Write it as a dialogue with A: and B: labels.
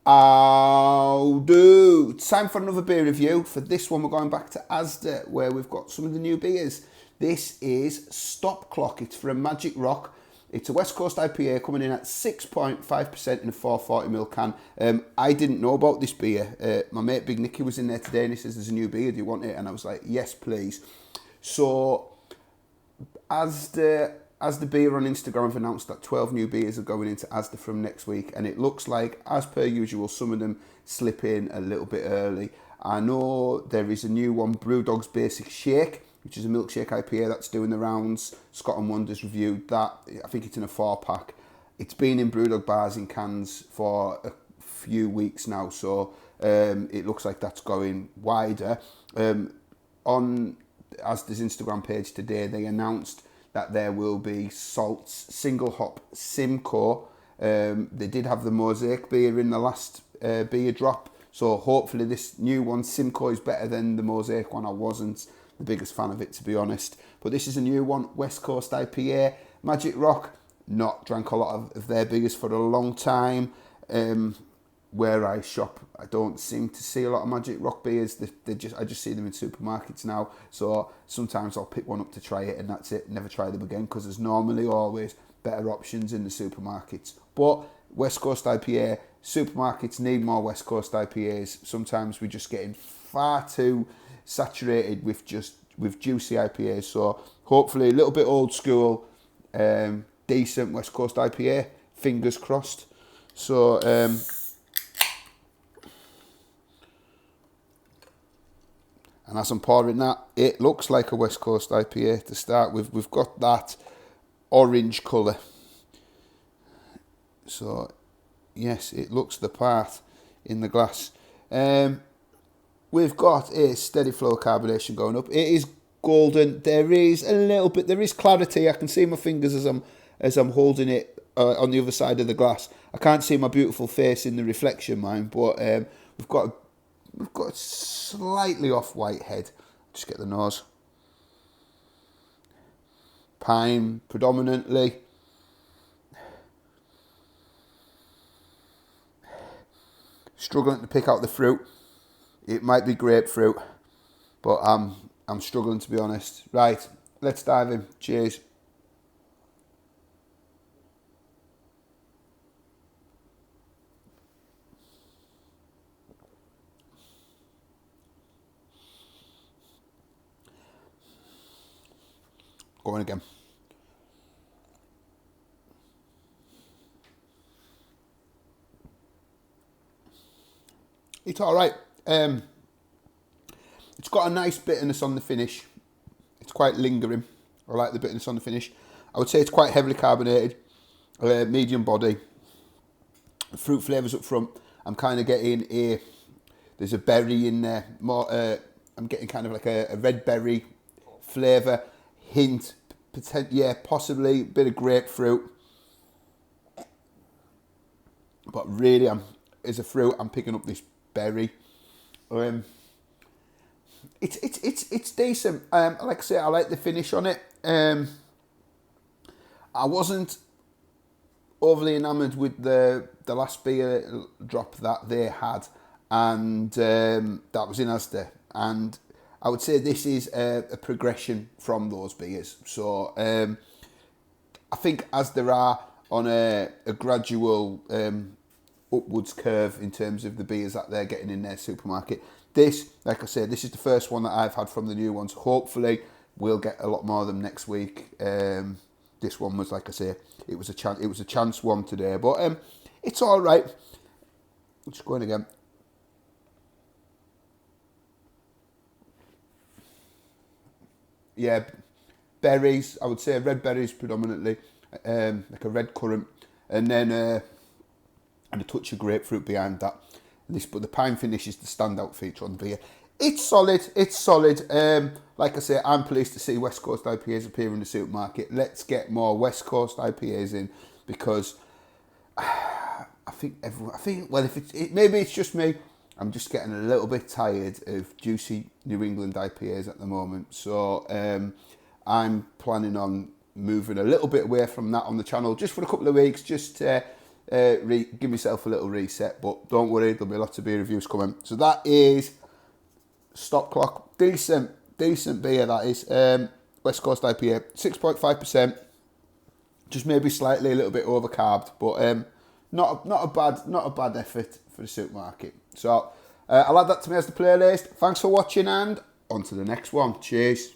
A: I'll do. Time for another beer review. For this one, we're going back to Asda, where we've got some of the new beers. This is Stop Clock. It's from Magic Rock. It's a West Coast IPA coming in at 6.5% in a 440ml can. I didn't know about this beer. My mate Big Nicky was in there today and he says, there's a new beer, do you want it? And I was like, yes, please. So, Asda Beer on Instagram have announced that 12 new beers are going into Asda from next week, and it looks like, as per usual, some of them slip in a little bit early. I know there is a new one, Brewdog's Basic Shake, which is a milkshake IPA that's doing the rounds. Scott and Wonders reviewed that. I think it's in a 4-pack. It's been in Brewdog bars in cans for a few weeks now, so it looks like that's going wider. On Asda's Instagram page today, they announced that there will be Salt's single hop Simcoe. They did have the Mosaic beer in the last beer drop, so hopefully this new one, Simcoe, is better than the Mosaic one. I wasn't the biggest fan of it, to be honest. But this is a new one, West Coast IPA. Magic Rock, not drank a lot of their beers for a long time. Where I shop, I don't seem to see a lot of Magic Rock beers. I just see them in supermarkets now. So sometimes I'll pick one up to try it and that's it. Never try them again because there's normally always better options in the supermarkets. But West Coast IPA, supermarkets need more West Coast IPAs. Sometimes we're just getting far too saturated with juicy IPAs. So hopefully a little bit old school, decent West Coast IPA. Fingers crossed. So and as I'm pouring that, it looks like a West Coast IPA to start with. We've got that orange colour. So, yes, it looks the part in the glass. We've got a steady flow carbonation going up. It is golden. There is clarity. I can see my fingers as I'm holding it on the other side of the glass. I can't see my beautiful face in the reflection, mind, but we've got a slightly off-white head. Just get the nose. Pine, predominantly. Struggling to pick out the fruit. It might be grapefruit, but I'm struggling, to be honest. Right, let's dive in. Cheers. Going again. It's all right. It's got a nice bitterness on the finish. It's quite lingering. I like the bitterness on the finish. I would say it's quite heavily carbonated, medium body. Fruit flavours up front. I'm kind of getting there's a berry in there. More, I'm getting kind of like a red berry flavour. Hint, possibly a bit of grapefruit, but really, as a fruit, I'm picking up this berry. It's decent. Like I say, I like the finish on it. I wasn't overly enamoured with the last beer drop that they had, and that was in Asda, and I would say this is a progression from those beers. So I think as there are on a gradual upwards curve in terms of the beers that they're getting in their supermarket. This, like I said, this is the first one that I've had from the new ones. Hopefully we'll get a lot more of them next week. This one was, like I say, it was a chance one today, but it's all right. Just going again. Yeah, berries. I would say red berries predominantly, like a red currant, and then and a touch of grapefruit behind that. But the pine finish is the standout feature on the beer. It's solid. It's solid. Like I say, I'm pleased to see West Coast IPAs appear in the supermarket. Let's get more West Coast IPAs in, because I think well, if maybe it's just me, I'm just getting a little bit tired of juicy New England IPAs at the moment. So I'm planning on moving a little bit away from that on the channel just for a couple of weeks, just to give myself a little reset. But don't worry, there'll be lots of beer reviews coming. So that is Stop Clock. Decent beer, that is. West Coast IPA, 6.5%. Just maybe slightly a little bit overcarbed, but not a bad effort for the supermarket. So I'll add that to me as the playlist. Thanks for watching, and on to the next one. Cheers.